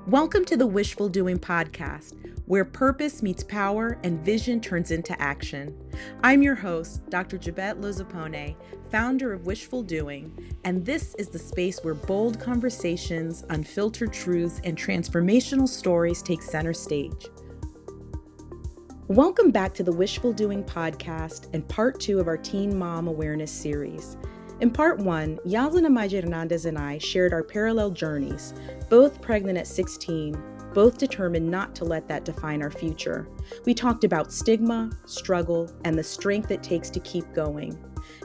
Welcome to the Wishful Doing Podcast, where purpose meets power and vision turns into action. I'm your host, Dr. Jabet Lozupone, founder of Wishful Doing, and this is the space where bold conversations, unfiltered truths, and transformational stories take center stage. Welcome back to the Wishful Doing Podcast and part 2 of our Teen Mom Awareness series. In part 1, Yoslin Amaya-Hernandez and I shared our parallel journeys, both pregnant at 16, both determined not to let that define our future. We talked about stigma, struggle, and the strength it takes to keep going.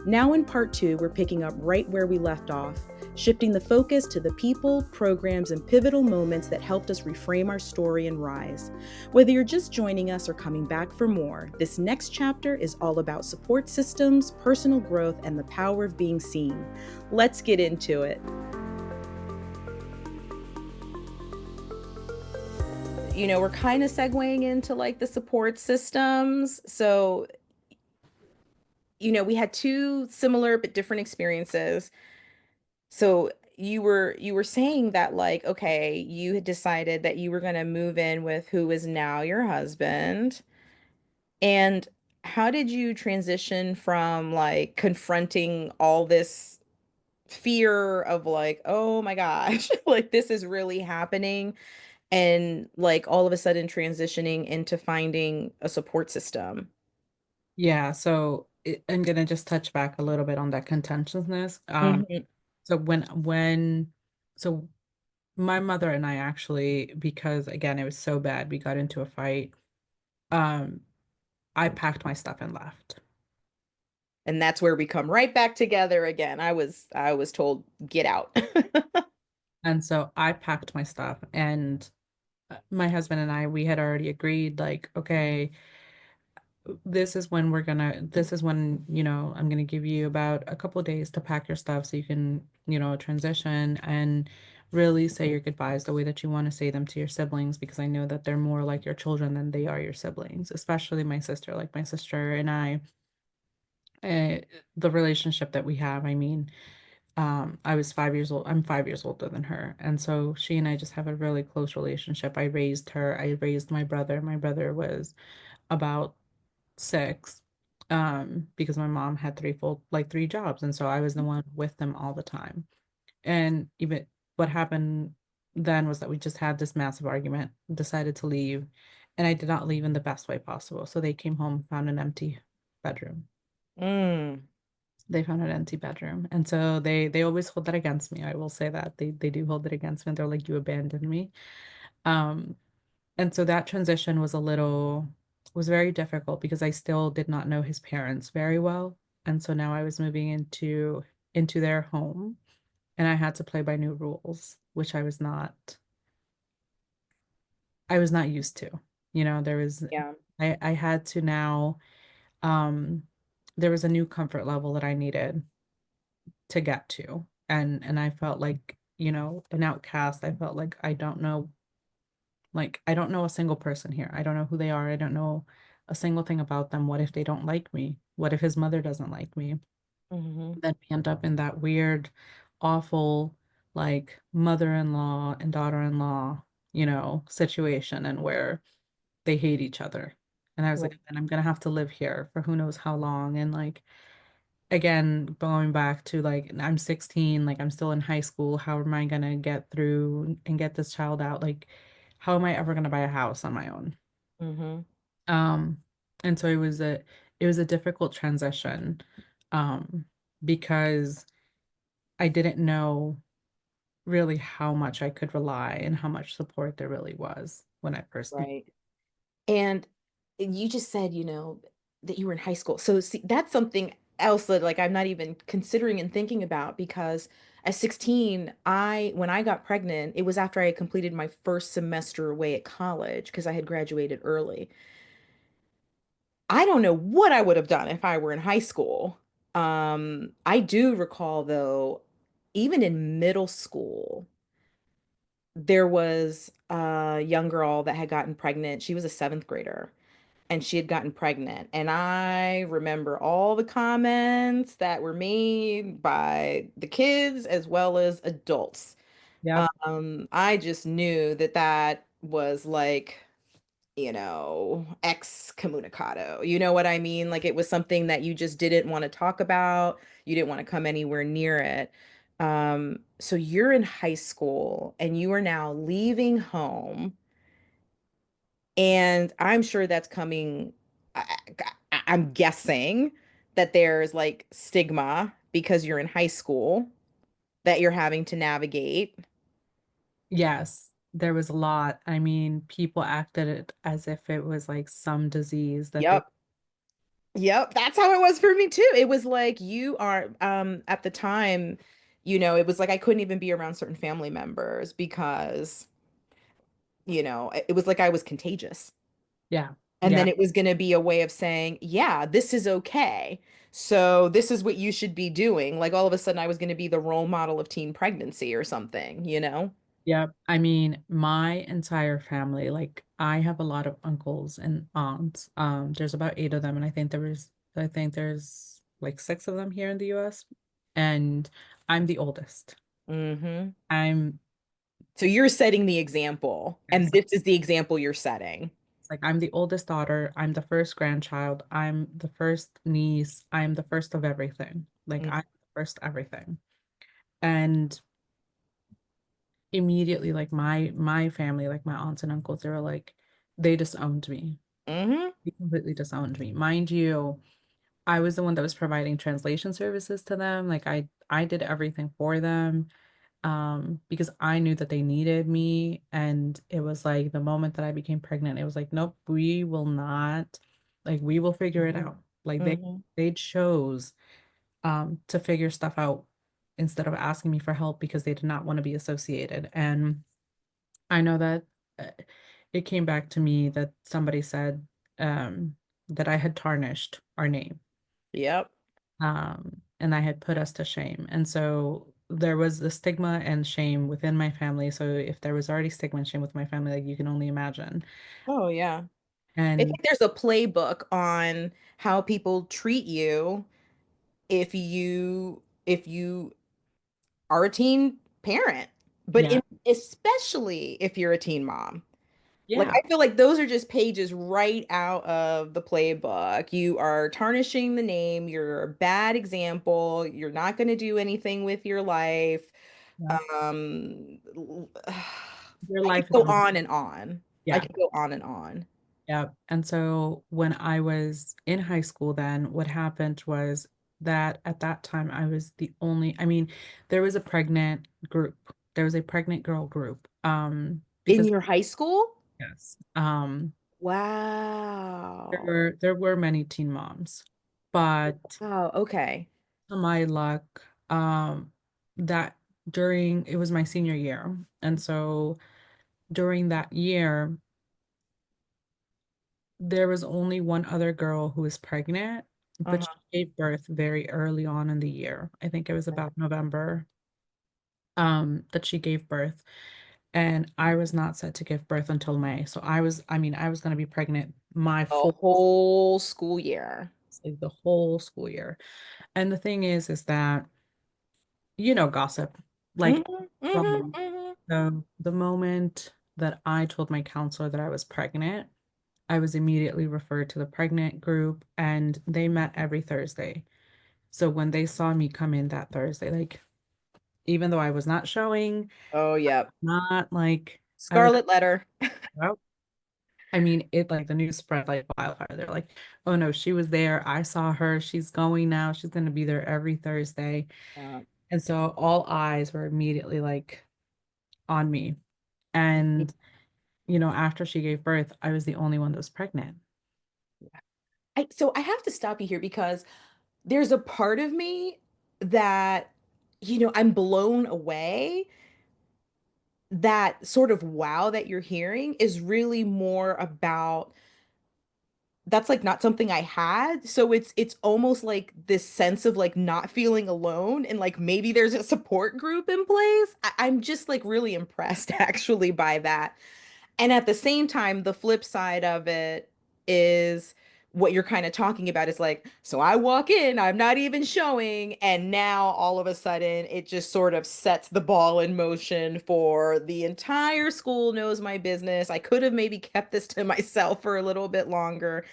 Now in part 2, we're picking up right where we left off, shifting the focus to the people, programs, and pivotal moments that helped us reframe our story and rise. Whether you're just joining us or coming back for more, this next chapter is all about support systems, personal growth, and the power of being seen. Let's get into it. We're kind of segueing into like the support systems. So, we had two similar but different experiences. So you were saying that like, okay, you had decided that you were going to move in with who is now your husband. And how did you transition from like confronting all this fear of like, oh my gosh, like this is really happening, and like all of a sudden transitioning into finding a support system? Yeah, so I'm gonna just touch back a little bit on that contentiousness. Hmm. So so my mother and I actually, because again, it was so bad, we got into a fight. Um, I packed my stuff and left. And that's where we come right back together again. I was told get out. And so I packed my stuff, and my husband and I, we had already agreed, like, okay, this is when, I'm gonna give you about a couple days to pack your stuff so you can, transition and really say your goodbyes the way that you want to say them to your siblings, because I know that they're more like your children than they are your siblings, especially my sister. Like my sister and I, uh, the relationship that we have, I mean, I was 5 years old. I'm 5 years older than her. And so she and I just have a really close relationship. I raised her. I raised my brother. My brother was about six, because my mom had three jobs, and so I was the one with them all the time. And even what happened then was that we just had this massive argument, decided to leave, and I did not leave in the best way possible. So they came home, found an empty bedroom. Mm, They found an empty bedroom, and so they always hold that against me. I will say that they do hold it against me. They're like, you abandoned me. Um, And so that transition was very difficult because I still did not know his parents very well. And so now I was moving into their home, and I had to play by new rules, which I was not used to. You know, there was yeah. I had to now, um there was a new comfort level that I needed to get to. And I felt like, an outcast. I felt like I don't know a single person here. I don't know who they are. I don't know a single thing about them. What if they don't like me? What if his mother doesn't like me? Hmm. Then we end up in that weird, awful, like mother-in-law and daughter-in-law, situation, and where they hate each other. And I was Right. like, and I'm gonna have to live here for who knows how long. And like, again, going back to like, I'm 16, like I'm still in high school. How am I gonna get through and get this child out? Like, how am I ever gonna buy a house on my own? Hmm. Um, and so it was a difficult transition, um, because I didn't know really how much I could rely and how much support there really was when I first. Right. And you just said, that you were in high school. So see, that's something else that like I'm not even considering and thinking about, because at 16, when I got pregnant, it was after I had completed my first semester away at college because I had graduated early. I don't know what I would have done if I were in high school. I do recall though, even in middle school, there was a young girl that had gotten pregnant. She was a seventh grader and she had gotten pregnant. And I remember all the comments that were made by the kids as well as adults. Yep. I just knew that that was like, excommunicado. You know what I mean? Like it was something that you just didn't want to talk about. You didn't want to come anywhere near it. So you're in high school and you are now leaving home. And I'm sure that's coming. I'm guessing that there's like stigma because you're in high school that you're having to navigate. Yes, there was a lot. I mean, people acted it as if it was like some disease that they, Yep. Yep, that's how it was for me too. It was like you are at the time, it was like I couldn't even be around certain family members because, it was like I was contagious. yeah, And yeah, then it was going to be a way of saying, yeah, this is okay. So this is what you should be doing. Like all of a sudden I was going to be the role model of teen pregnancy or something, you know? yeah. I mean, my entire family, like I have a lot of uncles and aunts. There's about 8 of them, and I think there's like 6 of them here in the US, and I'm the oldest. Hmm. I'm So you're setting the example, and Yes. this is the example you're setting. It's like I'm the oldest daughter, I'm the first grandchild, I'm the first niece, I'm the first of everything. Like I'm the first everything. And immediately, like my family, like my aunts and uncles, they were like, they disowned me. Mm-hmm. They completely disowned me. Mind you, I was the one that was providing translation services to them. Like I did everything for them, because I knew that they needed me. And it was like the moment that I became pregnant, it was like, nope, we will not, like we will figure it out. Like Hmm. they chose to figure stuff out instead of asking me for help because they did not want to be associated. And I know that uh, it came back to me that somebody said that I had tarnished our name, Yep. and I had put us to shame. And so there was the stigma and shame within my family. So if there was already stigma and shame with my family, like you can only imagine. Oh, yeah. It's And like there's a playbook on how people treat you if you are a teen parent, but yeah, especially if you're a teen mom. Like yeah, I feel like those are just pages right out of the playbook. You are tarnishing the name, you're a bad example, you're not going to do anything with your life. yeah. Um Your I could life is go over. on and on. I Yeah. could go on and on. Yeah. And so when I was in high school, then what happened was that at that time I was the only, I mean, there was a pregnant group. There was a pregnant girl group. In Because your high school? yes, Wow. there were many teen moms, but Wow. Okay. to my luck, that during it was my senior year. And so during that year, there was only one other girl who was pregnant, but she Uh-huh. gave birth very early on in the year. I think it was about November, that she gave birth. And I was not set to give birth until May. So I mean, I was going to be pregnant my The full, whole school year. like the whole school year. And the thing is that, gossip, like, Hmm. Hmm. um, Hmm. the moment that I told my counselor that I was pregnant, I was immediately referred to the pregnant group and they met every Thursday. So when they saw me come in that Thursday, like even though I was not showing, Oh, yep. not like I was Scarlet letter. out. I mean, it like the news spread like wildfire. They're like, oh no, she was there. I saw her. She's going now. She's going to be there every Thursday. Yeah. And so all eyes were immediately like on me. And, after she gave birth, I was the only one that was pregnant. So I have to stop you here because there's a part of me that, I'm blown away that sort of wow that you're hearing is really more about that's like not something I had. So it's almost like this sense of like not feeling alone and like maybe there's a support group in place. I'm just like really impressed actually by that. And at the same time, the flip side of it is what you're kind of talking about is like, so I walk in, I'm not even showing, and now all of a sudden it just sort of sets the ball in motion for the entire school knows my business. I could have maybe kept this to myself for a little bit longer,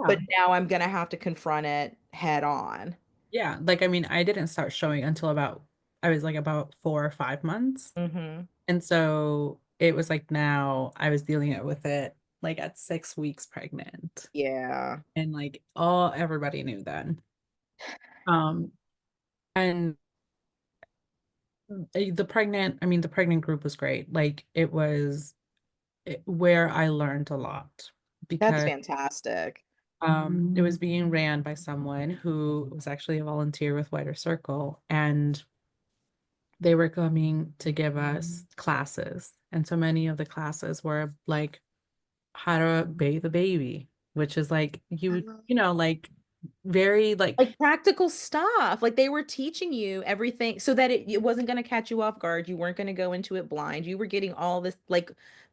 but Yeah. now I'm gonna have to confront it head on. Yeah. Like, I mean, I didn't start showing until I was like about 4 or 5 months. Hmm. And so it was like now I was dealing with it like at 6 weeks pregnant. Yeah, And like everybody knew then. Um, and the pregnant group was great. Like where I learned a lot that's because fantastic. it was being ran by someone who was actually a volunteer with Wider Circle, and they were coming to give us classes. And so many of the classes were like how to bathe a baby, which is like like very like Like practical stuff. Like they were teaching you everything so that it wasn't going to catch you off guard. You weren't going to go into it blind. You were getting all this like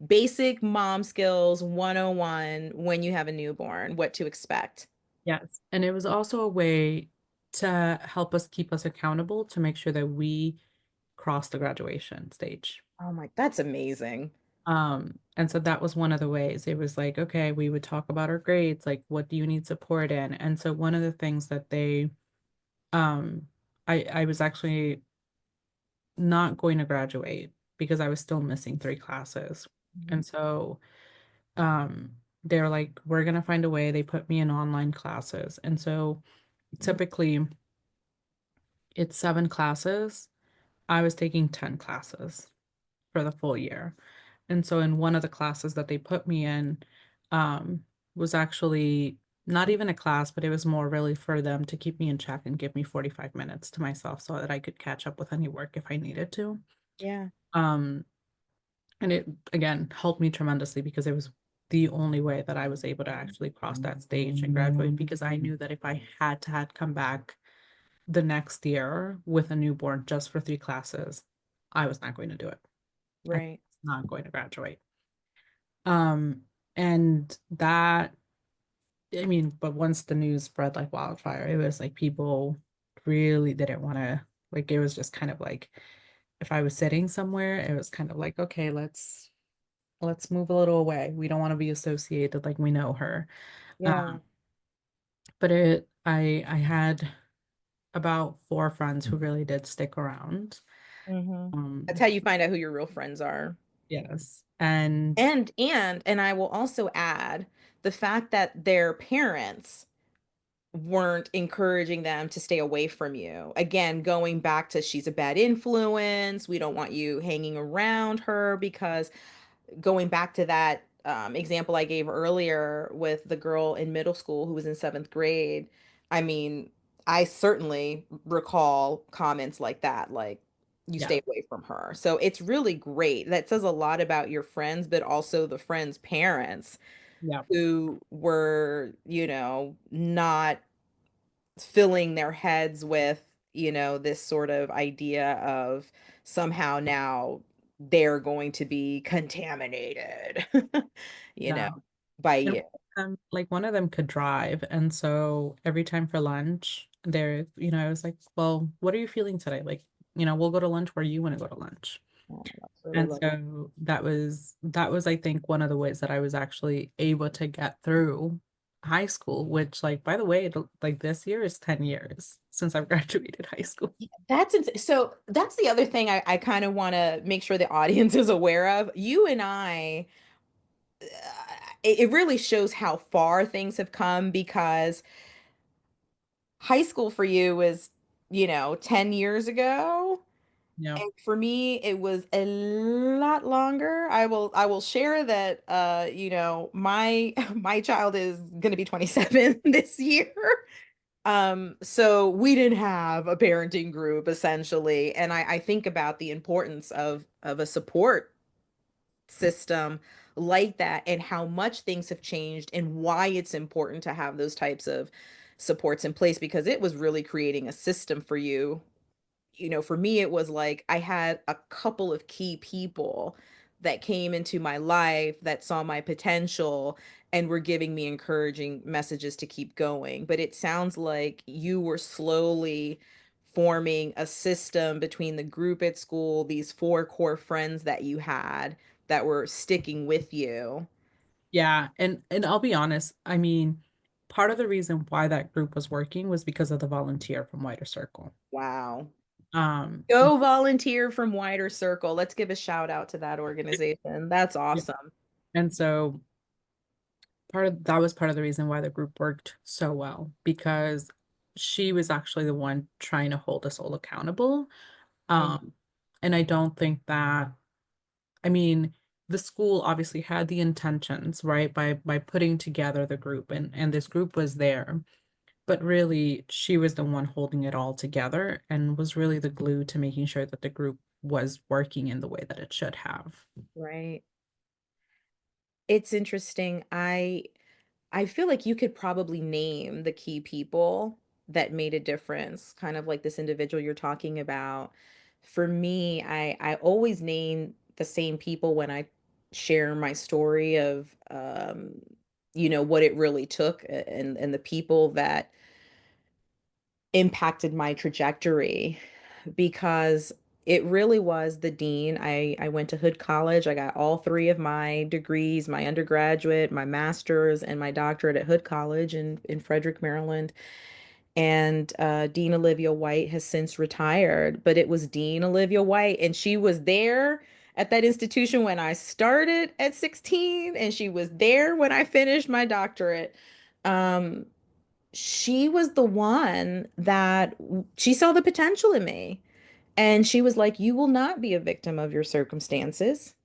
basic mom skills 101 when you have a newborn, what to expect. yes. And it was also a way to help us keep us accountable to make sure that we cross the graduation stage. Oh my, that's amazing. And so that was one of the ways. It was like, okay, we would talk about our grades, like what do you need support in? And so one of the things that um, I was actually not going to graduate because I was still missing 3 classes. Mhm. And so they're like, we're gonna find a way. They put me in online classes. And so typically it's 7 classes. I was taking 10 classes for the full year. And so in one of the classes that they put me in, um, was actually not even a class, but it was more really for them to keep me in check and give me 45 minutes to myself so that I could catch up with any work if I needed to. Yeah. Um, and it again helped me tremendously because it was the only way that I was able to actually cross that stage and graduate because I knew that if I had come back the next year with a newborn just for 3 classes, I was not going to do it. I was Right. not going to graduate. Um, and that, I mean, but once the news spread like wildfire, it was like people really didn't want to, like, it was just kind of like, if I was sitting somewhere, it was kind of like, okay, let's move a little away. We don't want to be associated like we know her. Yeah. Um, but I had about 4 friends who really did stick around. Hmm. That's Um, how you find out who your real friends are. yes. And And I will also add the fact that their parents weren't encouraging them to stay away from you. Again, going back to she's a bad influence. We don't want you hanging around her because going back to that example I gave earlier with the girl in middle school who was in seventh grade, I mean, I certainly recall comments like that, like, you yeah, stay away from her. So it's really great. That says a lot about your friends, but also the friends' parents yeah, who were, not filling their heads with, this sort of idea of somehow now they're going to be contaminated, you know, yeah. by And you. like one of them could drive, and so every time for lunch, I was like, "Well, what are you feeling today? Like, we'll go to lunch where you want to go to lunch." Oh, that's really And lovely. so that was I think one of the ways that I was actually able to get through high school, which like by the way, like this year is 10 years since I've graduated high school. So that's the other thing I kind of want to make sure the audience is aware of. You and I, it really shows how far things have come because high school for you was, 10 years ago. Yeah. And for me, it was a lot longer. I will share that my my child is gonna be 27 this year. So we didn't have a parenting group essentially. And I think about the importance of a support system like that and how much things have changed and why it's important to have those types of supports in place because it was really creating a system for you. For me, it was like I had a couple of key people that came into my life that saw my potential and were giving me encouraging messages to keep going. But it sounds like you were slowly forming a system between the group at school, these four core friends that you had that were sticking with you. Yeah, and I'll be honest, I mean, part of the reason why that group was working was because of the volunteer from Wider Circle. Wow. Um, Go volunteer from Wider Circle. Let's give a shout out to that organization. That's yeah. awesome. And so part of that was part of the reason why the group worked so well because she was actually the one trying to hold us all accountable. Mm. Um, and I don't think that, I mean, the school obviously had the intentions, right, by putting together the group and this group was there. But really, she was the one holding it all together and was really the glue to making sure that the group was working in the way that it should have. Right. It's interesting. I feel like you could probably name the key people that made a difference, kind of like this individual you're talking about. For me, I always name the same people when I share my story of what it really took and the people that impacted my trajectory because it really was the dean. I went to Hood College. I got all three of my degrees, my undergraduate, my master's, and my doctorate at Hood College in Frederick, Maryland. And Dean Olivia White has since retired, but it was Dean Olivia White, and she was there at that institution when I started at 16, and she was there when I finished my doctorate. Um, she was the one that she saw the potential in me. And she was like, "You will not be a victim of your circumstances.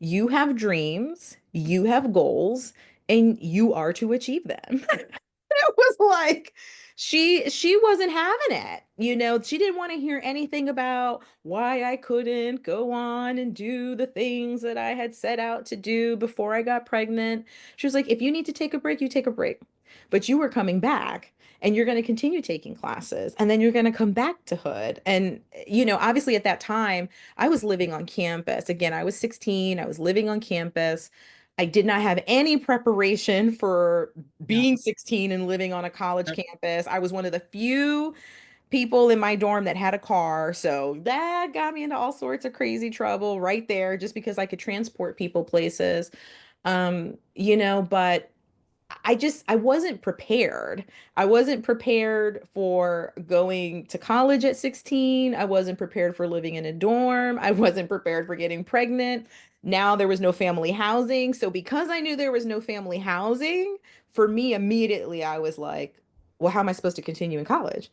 You have dreams, you have goals, and you are to achieve them." It was like she wasn't having it. She didn't want to hear anything about why I couldn't go on and do the things that I had set out to do before I got pregnant. She was like, "If you need to take a break, you take a break. But you are coming back and you're going to continue taking classes and then you're going to come back to Hood." And obviously at that time, I was living on campus. Again, I was 16, I was living on campus. I did not have any preparation for Yeah. being 16 and living on a college campus. I was one of the few people in my dorm that had a car. So that got me into all sorts of crazy trouble right there just because I could transport people places. But I wasn't prepared. I wasn't prepared for going to college at 16. I wasn't prepared for living in a dorm. I wasn't prepared for getting pregnant. Now there was no family housing. So because I knew there was no family housing, for me immediately I was like, well, how am I supposed to continue in college?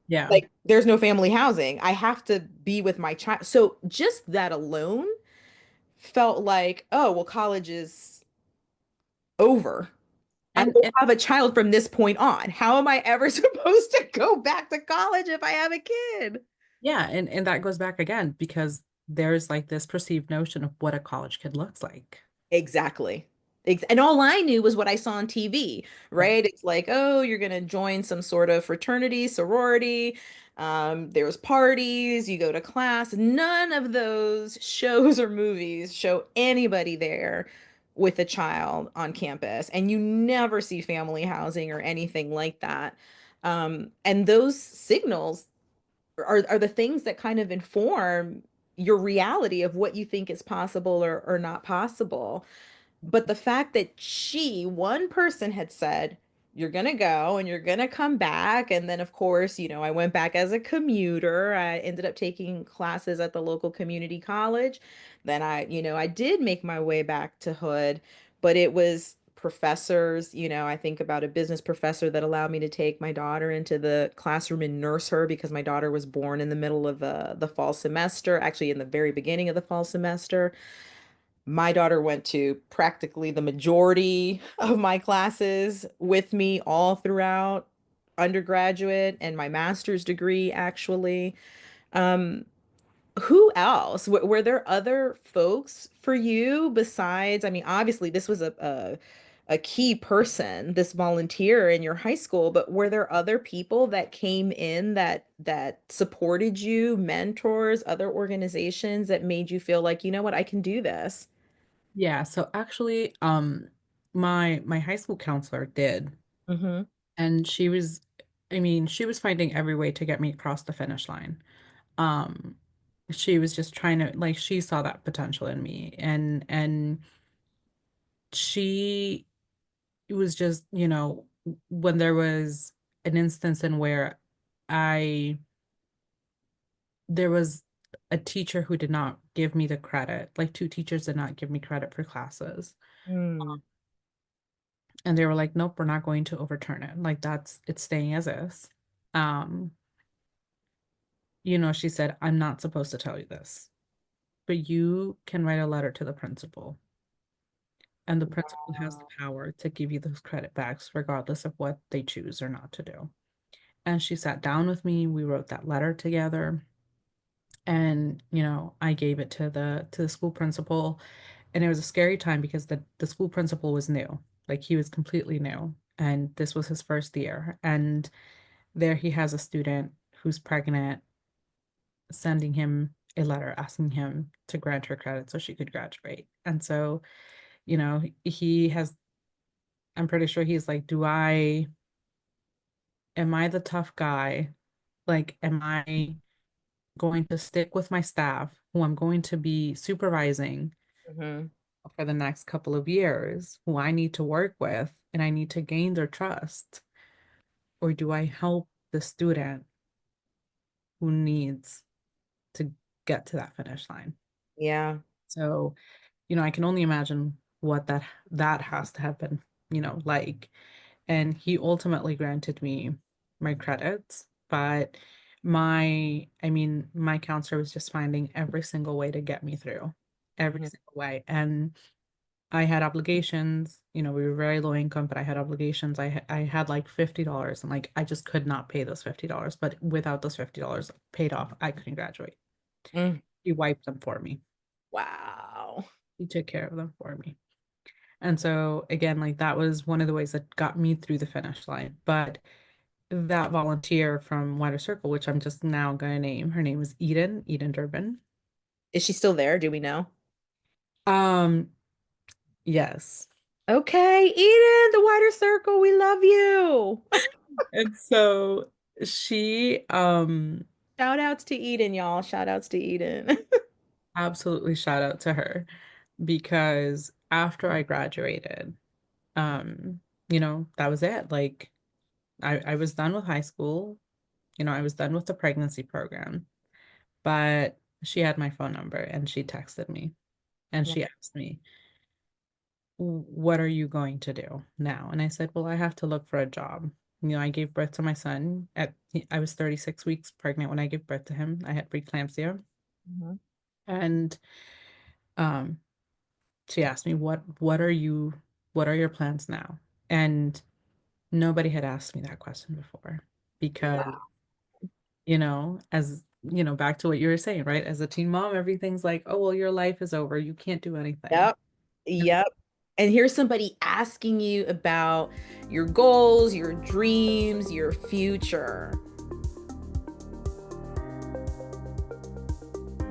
Yeah. Like there's no family housing. I have to be with my child. So just that alone felt like, oh, well, college is over. I And will and have a child from this point on. How am I ever supposed to go back to college if I have a kid? yeah, and that goes back again because there's like this perceived notion of what a college kid looks like. Exactly. And all I knew was what I saw on TV, Yeah. right? It's like, oh, you're going to join some sort of fraternity, sorority. There's parties, you go to class. None of those shows or movies show anybody there with a child on campus. And you never see family housing or anything like that. And those signals are the things that kind of inform your reality of what you think is possible or not possible. But the fact that one person had said, you're going to go and you're going to come back. And then, of course, I went back as a commuter. I ended up taking classes at the local community college. Then I did make my way back to Hood, but it was professors. I think about a business professor that allowed me to take my daughter into the classroom and nurse her because my daughter was born in the middle of the fall semester, actually in the very beginning of the fall semester. My daughter went to practically the majority of my classes with me all throughout undergraduate and my master's degree, actually. Um, who else? Were there other folks for you besides? I mean, obviously, this was a key person, this volunteer in your high school, but were there other people that came in that supported you, mentors, other organizations that made you feel like, you know what, I can do this? Yeah, so actually, my high school counselor did. Mm-hmm. And she was, I mean, she was finding every way to get me across the finish line. Um, she was just trying to, like, she saw that potential in me, and she was just, when there was an instance in where I there was a teacher who did not give me the credit, like two teachers did not give me credit for classes. Mm. And they were like, nope, we're not going to overturn it. Like it's staying as is. Um, she said, I'm not supposed to tell you this, but you can write a letter to the principal, and the principal has the Wow. power to give you those credit backs, regardless of what they choose or not to do. And she sat down with me. We wrote that letter together. And, I gave it to the school principal. And it was a scary time because the school principal was new. Like he was completely new. And this was his first year. And there he has a student who's pregnant sending him a letter asking him to grant her credit so she could graduate. And so, he has, I'm pretty sure he's like, am I the tough guy? Like, am I going to stick with my staff who I'm going to be supervising Mm-hmm. for the next couple of years, who I need to work with and I need to gain their trust? Or do I help the student who needs to get to that finish line? Yeah. So, I can only imagine what that has to have been, like. And he ultimately granted me my credits, but my counselor was just finding every single way to get me through, every Mhm. single way. And I had obligations, we were very low income, but I had obligations. I had like $50, and like I just could not pay those $50. But without those $50 paid off, I couldn't graduate. Mm. He wiped them for me. Wow. He took care of them for me. And so again, like that was one of the ways that got me through the finish line. But that volunteer from Wider Circle, which I'm just now going to name, her name is Eden Durbin. Is she still there? Do we know? Um, yes. Okay, Eden, the wider circle, we love you. And so she Shout outs to Eden, y'all. Shout outs to Eden. absolutely, shout out to her, because after I graduated, that was it. Like I was done with high school, I was done with the pregnancy program, but she had my phone number and she texted me and she asked me, what are you going to do now? And I said, well, I have to look for a job. I gave birth to my son I was 36 weeks pregnant when I gave birth to him. I had preeclampsia. Mhm. And um, she asked me, what are your plans now? And nobody had asked me that question before, because, Wow. as back to what you were saying, right? As a teen mom, everything's like, oh, well, your life is over. You can't do anything. Yep. Yep. And here's somebody asking you about your goals, your dreams, your future.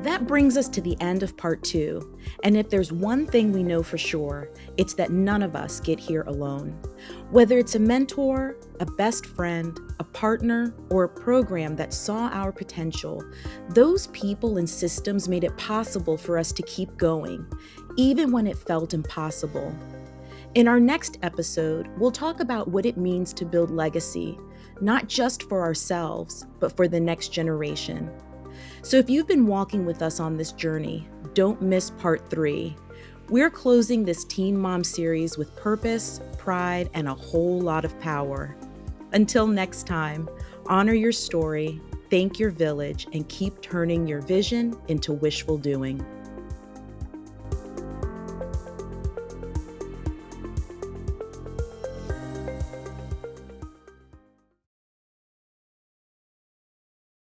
That brings us to the end of part 2. And if there's one thing we know for sure, it's that none of us get here alone. Whether it's a mentor, a best friend, a partner, or a program that saw our potential, those people and systems made it possible for us to keep going, even when it felt impossible. In our next episode, we'll talk about what it means to build legacy, not just for ourselves, but for the next generation. So if you've been walking with us on this journey, don't miss part 3. We're closing this Teen Mom series with purpose, pride, and a whole lot of power. Until next time, honor your story, thank your village, and keep turning your vision into wishful doing.